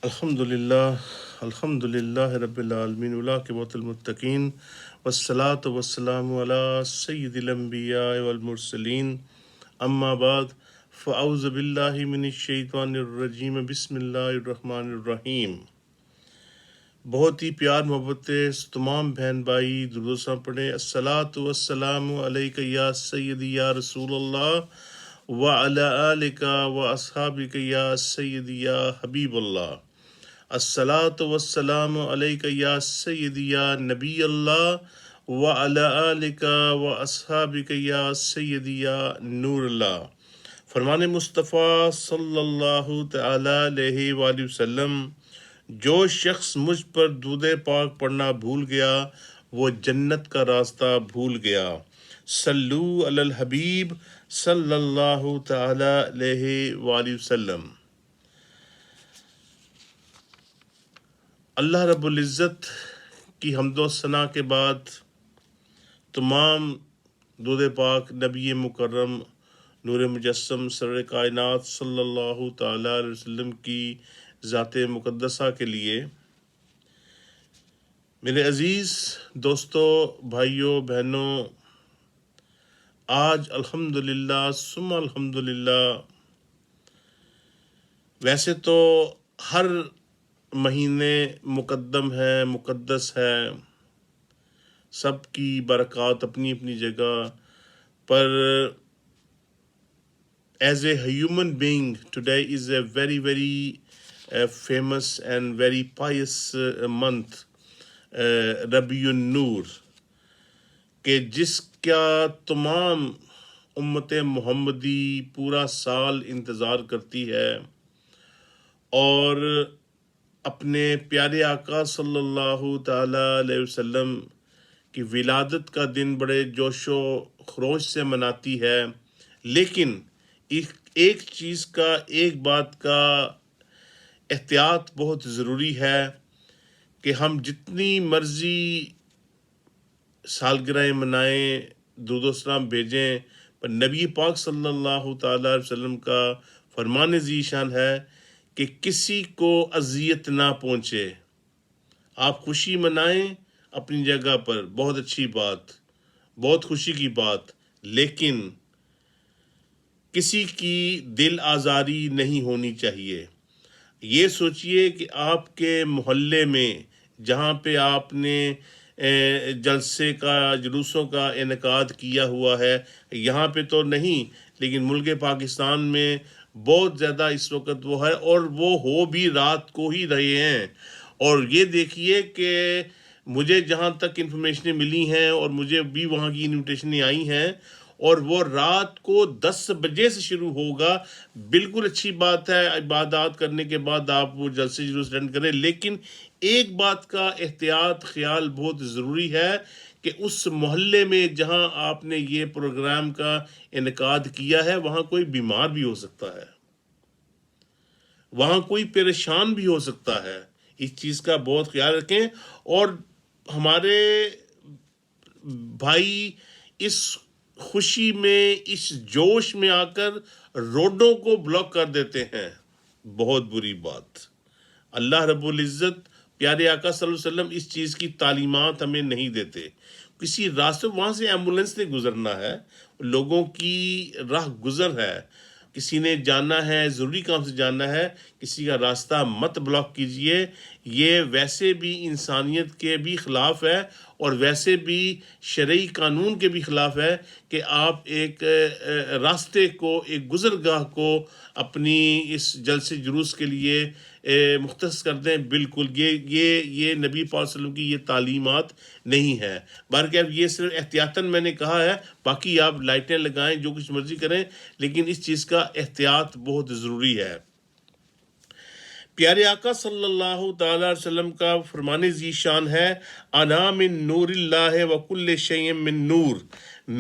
الحمدللہ رب العالمین والعاقبۃ للمتقین والصلاۃ والسلام علی سید الانبیاء والمرسلین اما بعد فاعوذ باللہ من الشیطان الرجیم بسم اللہ الرحمن الرحیم۔ بہت ہی پیار محبت سے تمام بہن بھائی درود و سلام پڑھیں۔ الصلاۃ والسلام علیک یا سیدی یا رسول اللہ وعلی آلک و اصحابک یا سیدی یا حبیب اللہ۔ الصلاۃ والسلام علیک یا سیدی یا نبی اللہ وعلی آلک و اصحابک یا سیدی یا نور اللہ۔ فرمان مصطفیٰ صلی اللہ تعالی علیہ وآلہ وسلم، جو شخص مجھ پر درود پاک پڑھنا بھول گیا وہ جنت کا راستہ بھول گیا۔ صلو علی الحبیب صلی اللہ تعالی علیہ وآلہ وسلم۔ اللہ رب العزت کی حمد و ثنا کے بعد تمام درود پاک نبی مکرم نور مجسم سرور کائنات صلی اللہ تعالی علیہ وسلم کی ذات مقدسہ کے لیے۔ میرے عزیز دوستو، بھائیوں، بہنوں، آج الحمدللہ ثم الحمدللہ، ویسے تو ہر مہینے مقدم ہے، مقدس ہے، سب کی برکات اپنی اپنی جگہ، پر as a human being today is a very very famous and very pious month، Rabi ul-Noor, کہ جس کا تمام امت محمدی پورا سال انتظار کرتی ہے، اور اپنے پیارے آقا صلی اللہ تعالی علیہ وسلم کی ولادت کا دن بڑے جوش و خروش سے مناتی ہے۔ لیکن ایک چیز کا، ایک بات کا احتیاط بہت ضروری ہے کہ ہم جتنی مرضی سالگرہیں منائیں، درود و سلام بھیجیں، پر نبی پاک صلی اللہ تعالی علیہ وسلم کا فرمان ذی شان ہے کہ کسی کو اذیت نہ پہنچے۔ آپ خوشی منائیں اپنی جگہ پر، بہت اچھی بات، بہت خوشی کی بات، لیکن کسی کی دل آزاری نہیں ہونی چاہیے۔ یہ سوچئے کہ آپ کے محلے میں جہاں پہ آپ نے جلسے کا، جلوسوں کا انعقاد کیا ہوا ہے، یہاں پہ تو نہیں، لیکن ملک پاکستان میں بہت زیادہ اس وقت وہ ہے، اور وہ ہو بھی رات کو ہی رہے ہیں۔ اور یہ دیکھیے کہ مجھے جہاں تک انفارمیشنیں ملی ہیں اور مجھے بھی وہاں کی انویٹیشنیں آئی ہیں، اور وہ رات کو 10 بجے سے شروع ہوگا۔ بالکل اچھی بات ہے، عبادات کرنے کے بعد آپ وہ جلسے جلوس اٹینڈ کریں، لیکن ایک بات کا احتیاط خیال بہت ضروری ہے کہ اس محلے میں جہاں آپ نے یہ پروگرام کا انعقاد کیا ہے وہاں کوئی بیمار بھی ہو سکتا ہے، وہاں کوئی پریشان بھی ہو سکتا ہے۔ اس چیز کا بہت خیال رکھیں۔ اور ہمارے بھائی اس خوشی میں، اس جوش میں آ کر روڈوں کو بلاک کر دیتے ہیں، بہت بری بات۔ اللہ رب العزت، پیارے آقا صلی اللہ علیہ وسلم اس چیز کی تعلیمات ہمیں نہیں دیتے۔ کسی راستے، وہاں سے ایمبولینس نے گزرنا ہے، لوگوں کی راہ گزر ہے، کسی نے جانا ہے، ضروری کام سے جانا ہے، کسی کا راستہ مت بلاک کیجئے۔ یہ ویسے بھی انسانیت کے بھی خلاف ہے، اور ویسے بھی شرعی قانون کے بھی خلاف ہے کہ آپ ایک راستے کو، ایک گزرگاہ کو اپنی اس جلسے جلوس کے لیے مختص کر دیں۔ بالکل یہ نبی پاک صلی اللہ علیہ وسلم کی یہ تعلیمات نہیں ہے۔ بہرکیف یہ صرف احتیاطاً میں نے کہا ہے، باقی آپ لائٹیں لگائیں، جو کچھ مرضی کریں، لیکن اس چیز کا احتیاط بہت ضروری ہے۔ پیارے آقا صلی اللہ تعالی علیہ وسلم کا فرمان ذی شان ہے، انا من نور اللہ وکل شیء من نور،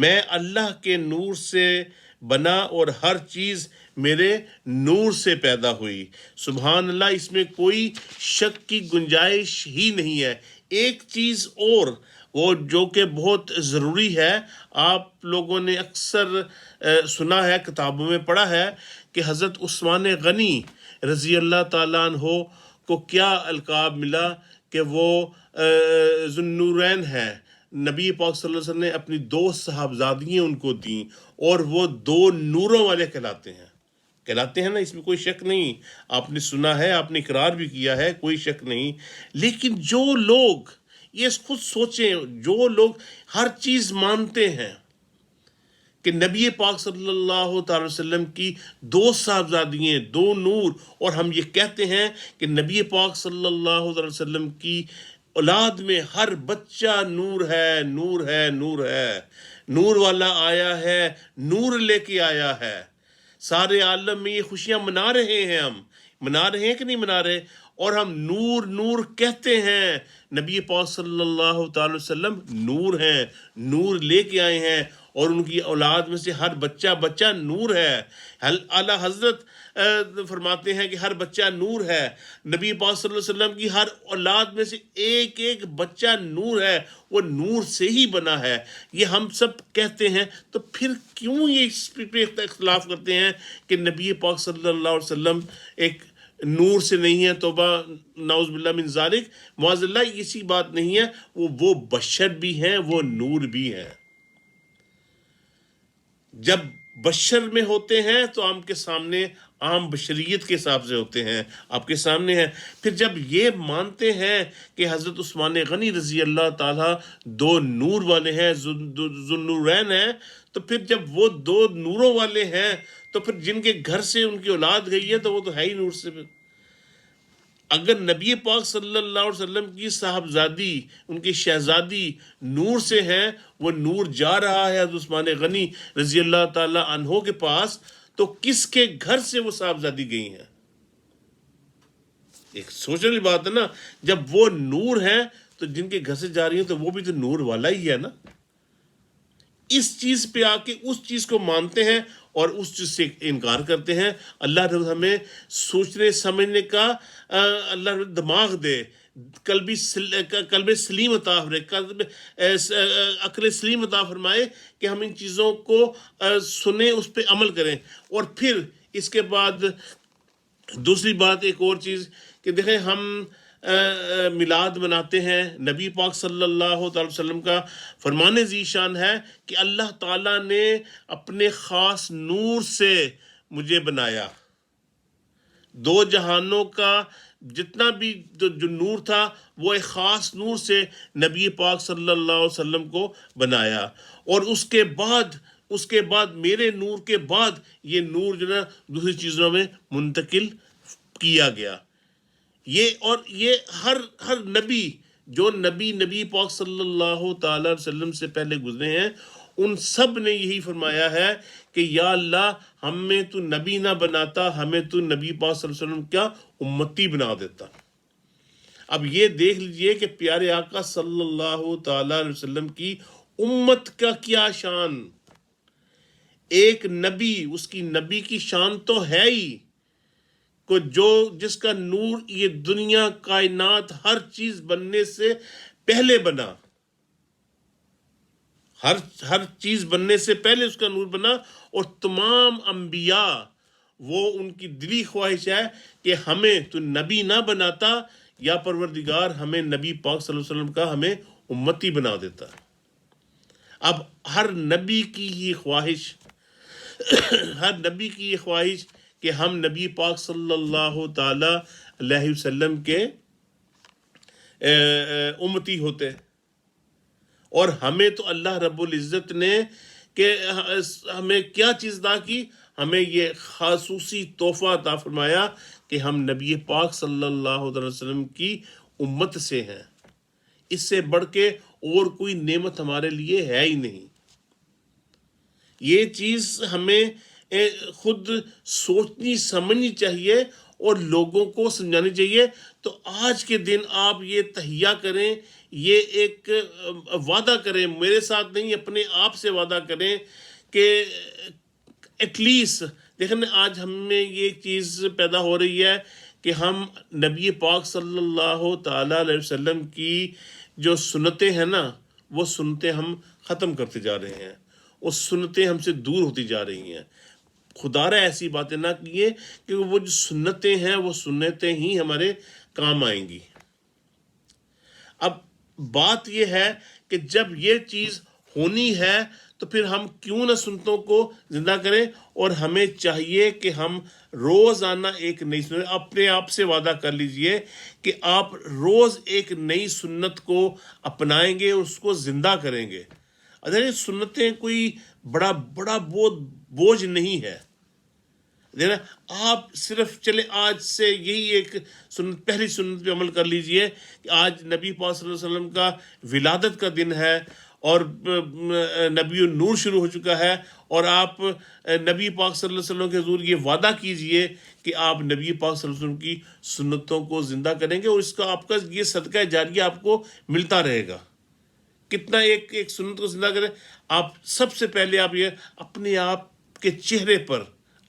میں اللہ کے نور سے بنا اور ہر چیز میرے نور سے پیدا ہوئی۔ سبحان اللہ، اس میں کوئی شک کی گنجائش ہی نہیں ہے۔ ایک چیز اور وہ جو کہ بہت ضروری ہے، آپ لوگوں نے اکثر سنا ہے، کتابوں میں پڑھا ہے کہ حضرت عثمان غنی رضی اللہ تعالیٰ عنہ کو کیا القاب ملا کہ وہ ذو النورین ہے. نبی پاک صلی اللہ علیہ وسلم نے اپنی 2 صاحبزادیاں ان کو دیں اور وہ 2 نوروں والے کہلاتے ہیں نا، اس میں کوئی شک نہیں. آپ نے سنا ہے، آپ نے اقرار بھی کیا ہے، کوئی شک نہیں. لیکن جو لوگ، یہ خود سوچیں، جو لوگ ہر چیز مانتے ہیں کہ نبی پاک صلی اللہ تعالی وسلم کی 2 صاحبزادیاں، 2 نور، اور ہم یہ کہتے ہیں کہ نبی پاک صلی اللہ تعالی وسلم کی اولاد میں ہر بچہ نور ہے، نور ہے، نور ہے، نور والا آیا ہے، نور لے کے آیا ہے. سارے عالم میں یہ خوشیاں منا رہے ہیں، ہم منا رہے ہیں کہ نہیں منا رہے؟ اور ہم نور نور کہتے ہیں. نبی پاک صلی اللہ تعالی وسلم نور ہیں، نور لے کے آئے ہیں، اور ان کی اولاد میں سے ہر بچہ نور ہے. اعلیٰ حضرت فرماتے ہیں کہ ہر بچہ نور ہے. نبی پاک صلی اللہ علیہ وسلم کی ہر اولاد میں سے ایک ایک بچہ نور ہے، وہ نور سے ہی بنا ہے. یہ ہم سب کہتے ہیں، تو پھر کیوں یہ اس پہ اختلاف کرتے ہیں کہ نبی پاک صلی اللہ علیہ وسلم ایک نور سے نہیں ہے؟ توبہ، نعوذ باللہ من ذالک، معاذ اللہ، اسی بات نہیں ہے. وہ بشر بھی ہیں، وہ نور بھی ہیں. جب بشر میں ہوتے ہیں تو عام کے سامنے، عام بشریت کے حساب سے ہوتے ہیں، آپ کے سامنے ہیں. پھر جب یہ مانتے ہیں کہ حضرت عثمان غنی رضی اللہ تعالیٰ 2 نور والے ہیں، ذو النورین ہیں، تو پھر جب وہ 2 نوروں والے ہیں، تو پھر جن کے گھر سے ان کی اولاد گئی ہے تو وہ تو ہے ہی نور سے. اگر نبی پاک صلی اللہ علیہ وسلم کی صاحبزادی، ان کی شہزادی نور سے ہیں، وہ نور جا رہا ہے حضرت عثمان غنی رضی اللہ تعالیٰ عنہ کے پاس، تو کس کے گھر سے وہ صاحبزادی گئی ہیں؟ ایک سوچنے والی بات ہے نا. جب وہ نور ہیں تو جن کے گھر سے جا رہی ہیں تو وہ بھی تو نور والا ہی ہے نا. اس چیز پہ آ کے اس چیز کو مانتے ہیں اور اس چیز سے انکار کرتے ہیں. اللہ رب ہمیں سوچنے سمجھنے کا اللہ رب دماغ دے، قلب سلیم عطا فرمائے، عقل سلیم عطا فرمائے کہ ہم ان چیزوں کو سنیں، اس پہ عمل کریں. اور پھر اس کے بعد دوسری بات، ایک اور چیز کہ دیکھیں، ہم میلاد مناتے ہیں. نبی پاک صلی اللہ تعالی وسلم کا فرمان ذی شان ہے کہ اللہ تعالیٰ نے اپنے خاص نور سے مجھے بنایا. 2 جہانوں کا جتنا بھی جو نور تھا، وہ ایک خاص نور سے نبی پاک صلی اللہ علیہ وسلم کو بنایا. اور اس کے بعد میرے نور کے بعد یہ نور جو ہے دوسری چیزوں میں منتقل کیا گیا. یہ ہر نبی، جو نبی پاک صلی اللہ تعالی وسلم سے پہلے گزرے ہیں، ان سب نے یہی فرمایا ہے کہ یا اللہ، ہمیں تو نبی نہ بناتا، ہمیں تو نبی پاک صلی اللہ علیہ وسلم کیا امتی بنا دیتا. اب یہ دیکھ لیجئے کہ پیارے آقا صلی اللہ تعالی علیہ وسلم کی امت کا کیا شان. ایک نبی، اس کی نبی کی شان تو ہے ہی، کو جس کا نور یہ دنیا، کائنات، ہر چیز بننے سے پہلے بنا، ہر چیز بننے سے پہلے اس کا نور بنا. اور تمام انبیاء، وہ ان کی دلی خواہش ہے کہ ہمیں تو نبی نہ بناتا، یا پروردگار ہمیں نبی پاک صلی اللہ علیہ وسلم کا ہمیں امتی بنا دیتا. اب ہر نبی کی یہ خواہش ہر نبی کی یہ خواہش کہ ہم نبی پاک صلی اللہ تعالی علیہ وسلم کے امتی ہوتے. اور ہمیں تو اللہ رب العزت نے کہ ہمیں کیا چیز عطا کی؟ ہمیں یہ خصوصی تحفہ عطا فرمایا کہ ہم نبی پاک صلی اللہ علیہ وسلم کی امت سے ہیں. اس سے بڑھ کے اور کوئی نعمت ہمارے لیے ہے ہی نہیں. یہ چیز ہمیں خود سوچنی سمجھنی چاہیے اور لوگوں کو سمجھانی چاہیے. تو آج کے دن آپ یہ تہیہ کریں، یہ ایک وعدہ کریں، میرے ساتھ نہیں، اپنے آپ سے وعدہ کریں کہ ایٹ لیسٹ دیکھیں، آج ہم میں یہ چیز پیدا ہو رہی ہے کہ ہم نبی پاک صلی اللہ تعالی علیہ وسلم کی جو سنتیں ہیں نا، وہ سنتیں ہم ختم کرتے جا رہے ہیں، وہ سنتیں ہم سے دور ہوتی جا رہی ہیں. خدا را ایسی باتیں نہ کیے کہ وہ جو سنتیں ہیں، وہ سنتیں ہی ہمارے کام آئیں گی۔ اب بات یہ ہے کہ جب یہ چیز ہونی ہے تو پھر ہم کیوں نہ سنتوں کو زندہ کریں، اور ہمیں چاہیے کہ ہم روزانہ ایک نئی سنت، اپنے آپ سے وعدہ کر لیجئے کہ آپ روز ایک نئی سنت کو اپنائیں گے، اس کو زندہ کریں گے۔ اگر سنتیں کوئی بڑا بوجھ نہیں ہے، آپ صرف چلے آج سے یہی ایک سنت، پہلی سنت پہ عمل کر لیجئے کہ آج نبی پاک صلی اللہ علیہ وسلم کا ولادت کا دن ہے اور نبی النور شروع ہو چکا ہے، اور آپ نبی پاک صلی اللہ علیہ وسلم کے حضور یہ وعدہ کیجئے کہ آپ نبی پاک صلی اللہ علیہ وسلم کی سنتوں کو زندہ کریں گے، اور اس کا آپ کا یہ صدقہ جاریہ آپ کو ملتا رہے گا۔ کتنا ایک سنت کو زندہ کریں؟ آپ سب سے پہلے آپ یہ اپنے آپ کے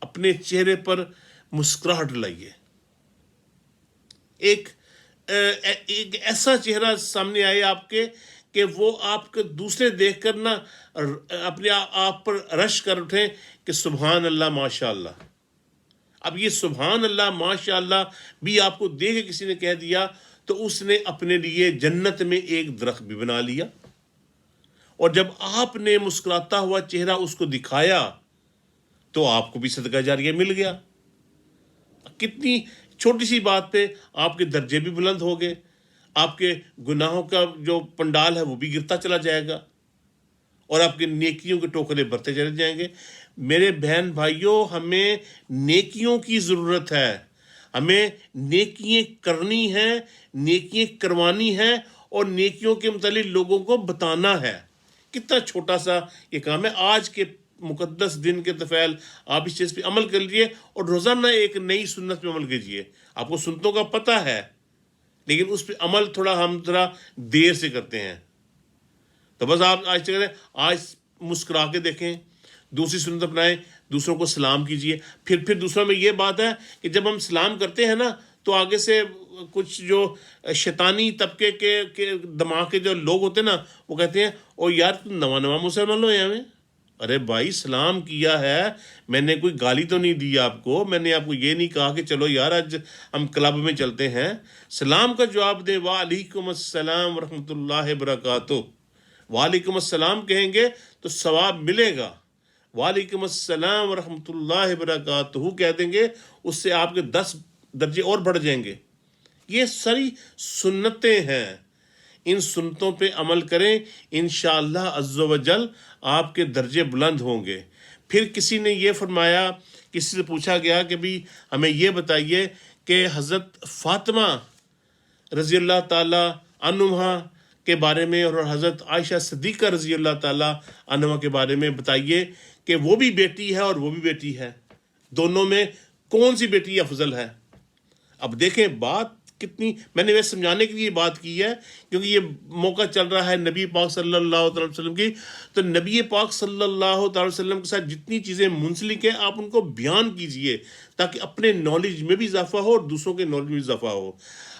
اپنے چہرے پر مسکراہٹ لائیے، ایک ایسا چہرہ سامنے آئے آپ کے کہ وہ آپ کے دوسرے دیکھ کر نہ اپنے آپ پر رش کر اٹھیں کہ سبحان اللہ ماشاء اللہ۔ اب یہ سبحان اللہ ماشاء اللہ بھی آپ کو دیکھ کے کسی نے کہہ دیا تو اس نے اپنے لیے جنت میں ایک درخت بھی بنا لیا، اور جب آپ نے مسکراتا ہوا چہرہ اس کو دکھایا تو آپ کو بھی صدقہ جاریہ مل گیا۔ کتنی چھوٹی سی بات پہ آپ کے درجے بھی بلند ہو گئے، آپ کے گناہوں کا جو پنڈال ہے وہ بھی گرتا چلا جائے گا، اور آپ کے نیکیوں کے ٹوکرے بھرتے چلے جائیں گے۔ میرے بہن بھائیوں، ہمیں نیکیوں کی ضرورت ہے، ہمیں نیکیاں کرنی ہیں، نیکیاں کروانی ہیں، اور نیکیوں کے متعلق لوگوں کو بتانا ہے۔ کتنا چھوٹا سا یہ کام ہے۔ آج کے مقدس دن کے طفیل آپ اس چیز پہ عمل کر لیجیے، اور روزانہ ایک نئی سنت پہ عمل کیجیے۔ آپ کو سنتوں کا پتہ ہے، لیکن اس پہ عمل ہم تھوڑا دیر سے کرتے ہیں۔ تو بس آپ آج مسکرا کے دیکھیں، دوسری سنت اپنائیں، دوسروں کو سلام کیجیے۔ پھر دوسروں میں یہ بات ہے کہ جب ہم سلام کرتے ہیں نا تو آگے سے کچھ جو شیطانی طبقے کے دماغ کے جو لوگ ہوتے ہیں نا، وہ کہتے ہیں او یار تم نواں مسلمان ہو یہاں میں۔ ارے بھائی سلام کیا ہے، میں نے کوئی گالی تو نہیں دی آپ کو، میں نے آپ کو یہ نہیں کہا کہ چلو یار آج ہم کلب میں چلتے ہیں۔ سلام کا جواب دیں، وعلیکم السلام ورحمۃ اللہ وبرکاتہ۔ وعلیکم السلام کہیں گے تو ثواب ملے گا، وعلیکم السلام ورحمۃ اللہ وبرکاتہ کہہ دیں گے، اس سے آپ کے 10 درجے اور بڑھ جائیں گے۔ یہ ساری سنتیں ہیں، ان سنتوں پہ عمل کریں، انشاءاللہ عز و جل آپ کے درجے بلند ہوں گے۔ پھر کسی نے یہ فرمایا، کسی سے پوچھا گیا کہ بھی ہمیں یہ بتائیے کہ حضرت فاطمہ رضی اللہ تعالی عنہا کے بارے میں اور حضرت عائشہ صدیقہ رضی اللہ تعالی عنہا کے بارے میں بتائیے کہ وہ بھی بیٹی ہے اور وہ بھی بیٹی ہے، دونوں میں کون سی بیٹی افضل ہے؟ اب دیکھیں بات کتنی، میں نے سمجھانے کے لیے بات کی ہے کیونکہ یہ موقع چل رہا ہے نبی پاک صلی اللہ علیہ وسلم کی، تو نبی پاک صلی اللہ علیہ وسلم کے ساتھ جتنی چیزیں منسلک ہیں آپ ان کو بیان کیجئے تاکہ اپنے نالج میں بھی اضافہ ہو اور دوسروں کے نالج میں بھی اضافہ ہو۔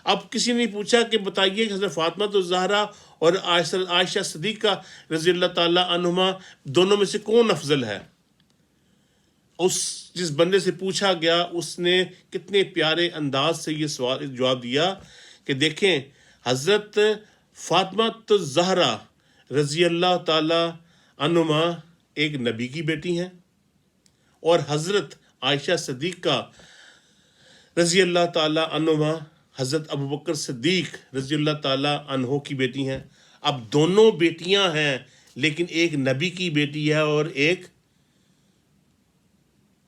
اب کسی نے پوچھا کہ بتائیے کہ حضرت فاطمہ الزہرا اور عائشہ صدیقہ رضی اللہ تعالیٰ عنہما دونوں میں سے کون افضل ہے؟ جس بندے سے پوچھا گیا اس نے کتنے پیارے انداز سے یہ سوال جواب دیا کہ دیکھیں حضرت فاطمہ الزہرا رضی اللہ تعالی عنہما ایک نبی کی بیٹی ہیں، اور حضرت عائشہ صدیقہ رضی اللہ تعالی عنہما حضرت ابوبکر صدیق رضی اللہ تعالی عنہ کی بیٹی ہیں۔ اب دونوں بیٹیاں ہیں، لیکن ایک نبی کی بیٹی ہے اور ایک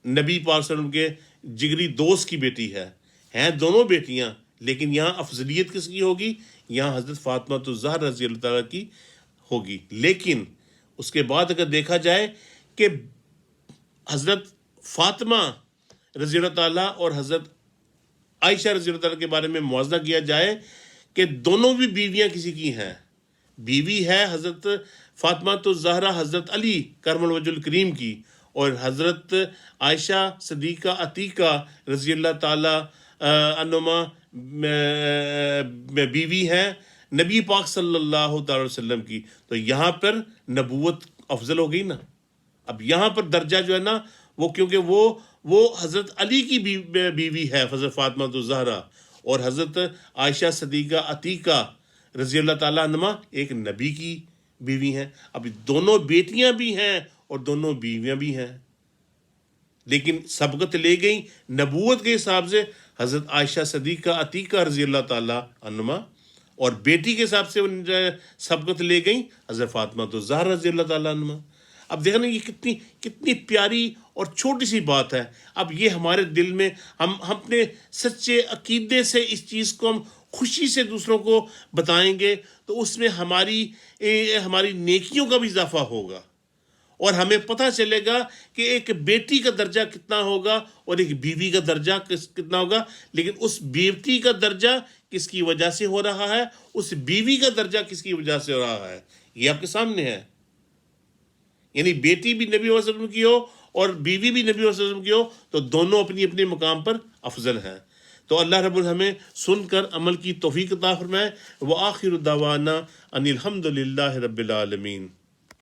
نبی پاک صلی اللہ علیہ وسلم کے جگری دوست کی بیٹی ہے۔ ہیں دونوں بیٹیاں، لیکن یہاں افضلیت کس کی ہوگی؟ یہاں حضرت فاطمہ الزہرا رضی اللہ تعالیٰ کی ہوگی۔ لیکن اس کے بعد اگر دیکھا جائے کہ حضرت فاطمہ رضی اللہ تعالیٰ اور حضرت عائشہ رضی اللہ تعالیٰ کے بارے میں موازنہ کیا جائے کہ دونوں بھی بیویاں کسی کی ہیں، بیوی ہے حضرت فاطمہ الزہرا حضرت علی کرم الوجہ الکریم کی، اور حضرت عائشہ صدیقہ عتیقہ رضی اللہ تعالی عنہما بیوی ہیں نبی پاک صلی اللہ تعالی وسلم کی، تو یہاں پر نبوت افضل ہو گئی نا۔ اب یہاں پر درجہ جو ہے نا وہ کیونکہ وہ حضرت علی کی بیوی ہے حضرت فاطمہ الزہرا، اور حضرت عائشہ صدیقہ عتیقہ رضی اللہ تعالیٰ عنہا ایک نبی کی بیوی ہیں. اب دونوں بیٹیاں بھی ہیں اور دونوں بیویاں بھی ہیں، لیکن سبقت لے گئیں نبوت کے حساب سے حضرت عائشہ صدیقہ عتیقہ رضی اللہ تعالیٰ عنہا، اور بیٹی کے حساب سے سبقت لے گئیں حضرت فاطمہ تو زہرا رضی اللہ تعالیٰ عنہا. اب دیکھنا یہ کتنی پیاری اور چھوٹی سی بات ہے. اب یہ ہمارے دل میں ہم اپنے سچے عقیدے سے اس چیز کو ہم خوشی سے دوسروں کو بتائیں گے تو اس میں ہماری نیکیوں کا بھی اضافہ ہوگا، اور ہمیں پتہ چلے گا کہ ایک بیٹی کا درجہ کتنا ہوگا اور ایک بیوی کا درجہ کتنا ہوگا. لیکن اس بیٹی کا درجہ کس کی وجہ سے ہو رہا ہے، اس بیوی کا درجہ کس کی وجہ سے ہو رہا ہے، یہ آپ کے سامنے ہے. یعنی بیٹی بھی نبی صلی اللہ علیہ وسلم کی ہو اور بیوی بھی نبی صلی اللہ علیہ وسلم کی ہو تو دونوں اپنی اپنے مقام پر افضل ہیں. تو اللہ رب ہمیں سن کر عمل کی توفیق عطا فرمائے. وآخر دعوانا ان الحمد للہ رب العالمین.